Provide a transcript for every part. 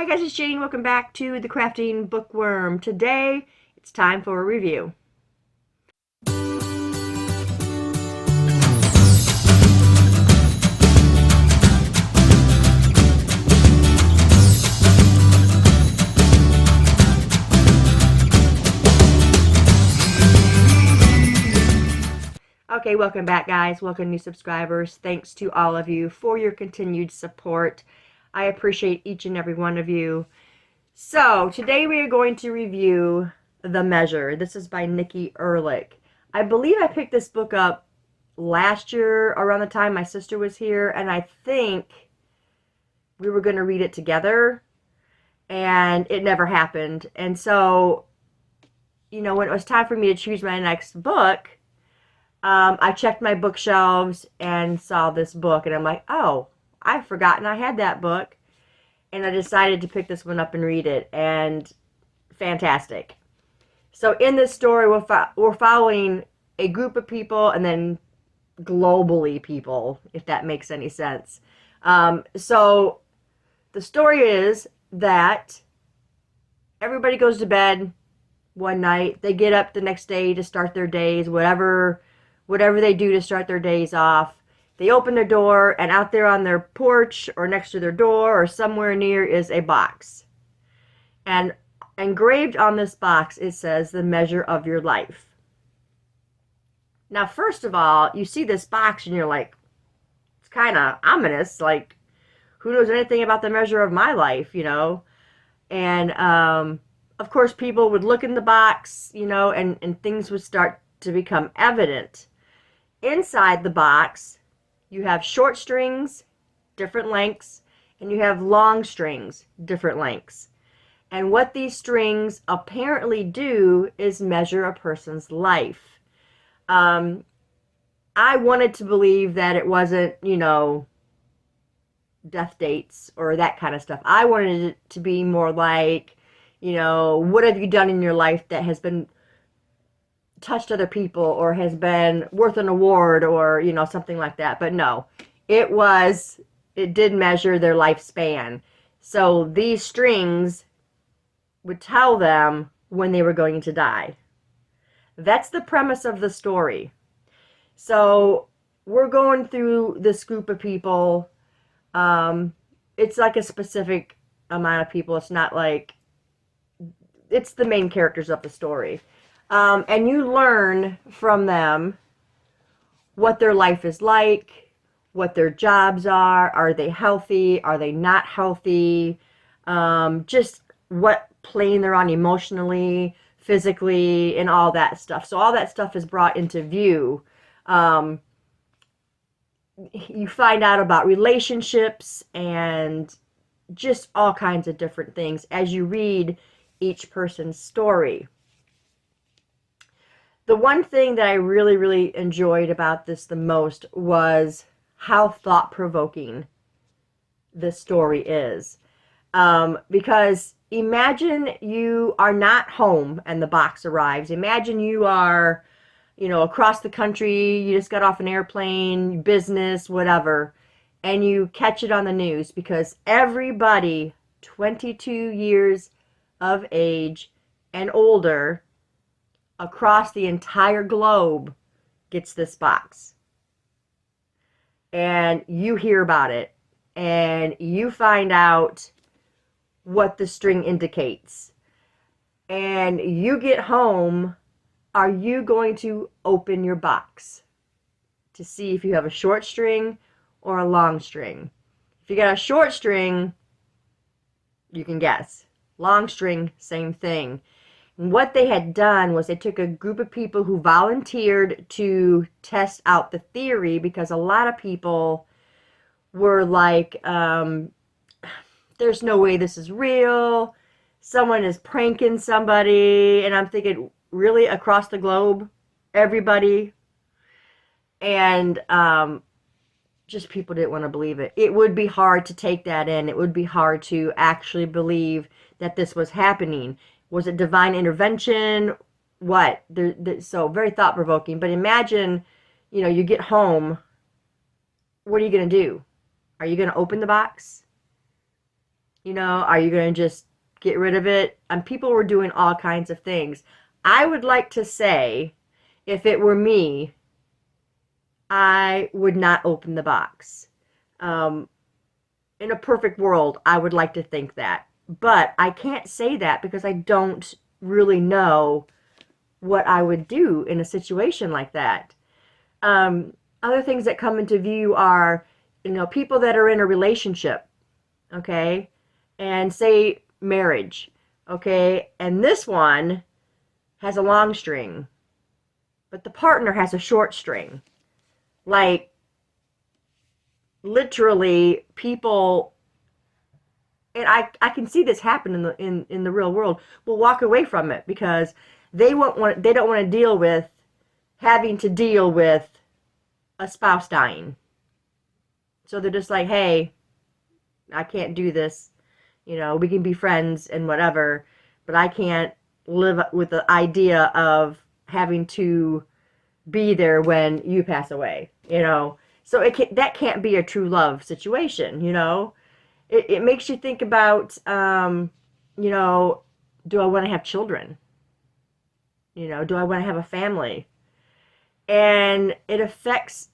Hi guys, it's Jane. Welcome back to the Crafting Bookworm. Today, it's time for a review. Okay, welcome back guys. Welcome new subscribers. Thanks to all of you for your continued support. I appreciate each and every one of you. So, today we are going to review The Measure. This is by Nikki Erlick. I believe I picked this book up last year around the time my sister was here, and I think we were going to read it together, and it never happened. And so, when it was time for me to choose my next book, I checked my bookshelves and saw this book, and I'm like, oh, I've forgotten I had that book. And I decided to pick this one up and read it, and fantastic. So in this story, we're following a group of people, and then globally people, if that makes any sense. So the story is that everybody goes to bed one night. They get up the next day to start their days, whatever they do to start their days off. They open their door, and out there on their porch or next to their door or somewhere near is a box. And engraved on this box, it says, "The measure of your life." Now, first of all, you see this box and you're like, it's kind of ominous. Like, who knows anything about the measure of my life, And, of course, people would look in the box, and things would start to become evident. Inside the box, you have short strings, different lengths, and you have long strings, different lengths. And what these strings apparently do is measure a person's life. I wanted to believe that it wasn't, death dates or that kind of stuff. I wanted it to be more like, what have you done in your life that has been touched other people or has been worth an award or something like that. But no, it did measure their lifespan. So these strings would tell them when they were going to die. That's the premise of the story. So we're going through this group of people. It's like a specific amount of people. It's not like it's the main characters of the story. And you learn from them what their life is like, what their jobs are they healthy, are they not healthy, just what plane they're on emotionally, physically, and all that stuff. So all that stuff is brought into view. You find out about relationships and just all kinds of different things as you read each person's story. The one thing that I really, really enjoyed about this the most was how thought-provoking this story is. Because imagine you are not home and the box arrives. Imagine you are, across the country, you just got off an airplane, business, whatever, and you catch it on the news because everybody 22 years of age and older across the entire globe gets this box. And you hear about it. And you find out what the string indicates. And you get home. Are you going to open your box to see if you have a short string or a long string? If you got a short string, you can guess. Long string, same thing. What they had done was they took a group of people who volunteered to test out the theory because a lot of people were like, there's no way this is real. Someone is pranking somebody. And I'm thinking, really? Across the globe? Everybody? And just people didn't want to believe it. It would be hard to take that in. It would be hard to actually believe that this was happening. Was it divine intervention? What? So very thought-provoking. But imagine, you get home. What are you going to do? Are you going to open the box? You know, are you going to just get rid of it? And people were doing all kinds of things. I would like to say, if it were me, I would not open the box. Um, in a perfect world, I would like to think that. But I can't say that because I don't really know what I would do in a situation like that. Um, Other things that come into view are, you know, people that are in a relationship, okay, and say marriage, okay, and this one has a long string, but the partner has a short string. Like, literally, people, and I can see this happen in the real world, will walk away from it because they don't want to deal with having to deal with a spouse dying. So they're just like, hey, I can't do this. You know, we can be friends and whatever, but I can't live with the idea of having to be there when you pass away, you know. So that can't be a true love situation, you know. It makes you think about, you know, do I want to have children? You know, do I want to have a family? And it affects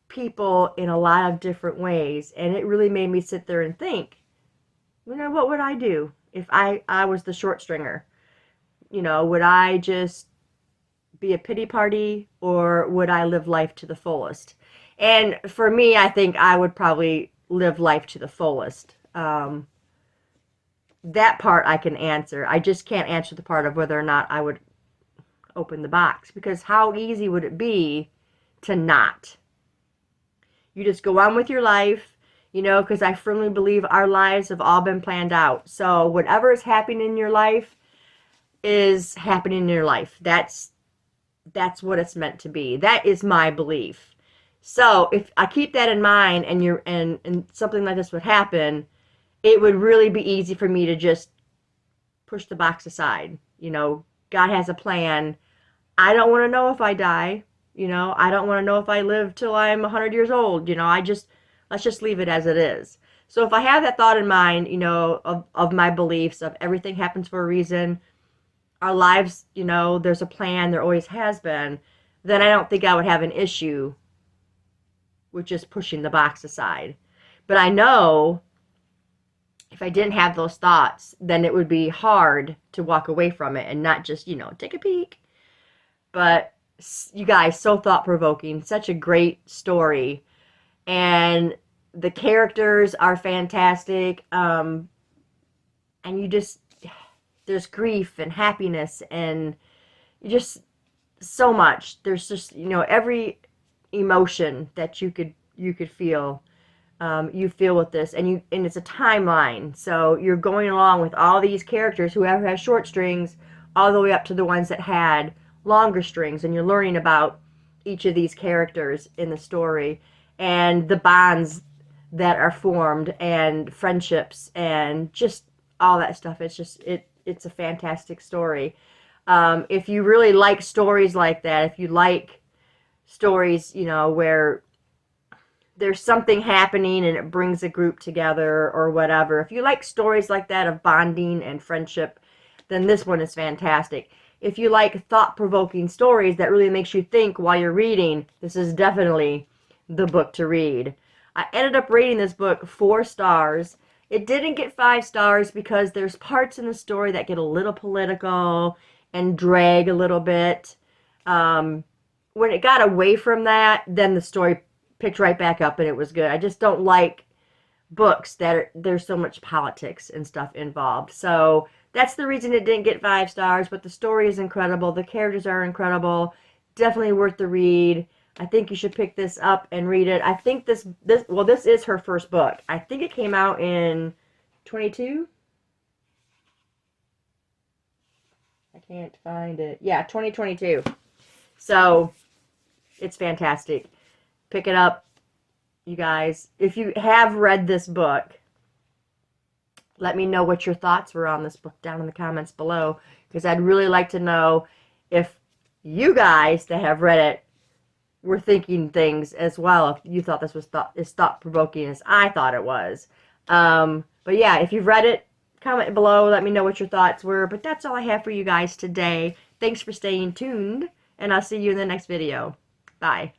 people in a lot of different ways. And it really made me sit there and think, you know, what would I do if I was the short stringer? You know, would I just be a pity party or would I live life to the fullest? And for me, I think I would probably live life to the fullest. That part I can answer. I just can't answer the part of whether or not I would open the box, because how easy would it be to not? You just go on with your life, you know, because I firmly believe our lives have all been planned out. So whatever is happening in your life is happening in your life. That's what it's meant to be. That is my belief. So if I keep that in mind and something like this would happen, it would really be easy for me to just push the box aside. You know, God has a plan. I don't want to know if I die. You know, I don't want to know if I live till I'm 100 years old. You know, let's just leave it as it is. So if I have that thought in mind, you know, of my beliefs, of everything happens for a reason, our lives, you know, there's a plan, there always has been, then I don't think I would have an issue with just pushing the box aside. But I know if I didn't have those thoughts, then it would be hard to walk away from it and not just, you know, take a peek. But you guys, so thought-provoking, such a great story. And the characters are fantastic. And you just, there's grief and happiness and just so much. There's just, you know, every emotion that you could feel. You feel with this, and it's a timeline. So you're going along with all these characters, whoever has short strings, all the way up to the ones that had longer strings, and you're learning about each of these characters in the story and the bonds that are formed and friendships and just all that stuff. It's a fantastic story. If you really like stories like that, if you like stories, you know, where there's something happening and it brings a group together or whatever. If you like stories like that of bonding and friendship, then this one is fantastic. If you like thought-provoking stories that really makes you think while you're reading, this is definitely the book to read. I ended up rating this book 4 stars. It didn't get 5 stars because there's parts in the story that get a little political and drag a little bit. When it got away from that, then the story picked right back up and it was good. I just don't like books that there's so much politics and stuff involved. So that's the reason it didn't get 5 stars, but the story is incredible. The characters are incredible. Definitely worth the read. I think you should pick this up and read it. I think this is her first book. I think it came out in 22. I can't find it. Yeah, 2022. So it's fantastic. Pick it up, you guys. If you have read this book, let me know what your thoughts were on this book down in the comments below, because I'd really like to know if you guys that have read it were thinking things as well. If you thought this was as thought-provoking as I thought it was. But yeah, if you've read it, comment below. Let me know what your thoughts were. But that's all I have for you guys today. Thanks for staying tuned, and I'll see you in the next video. Bye.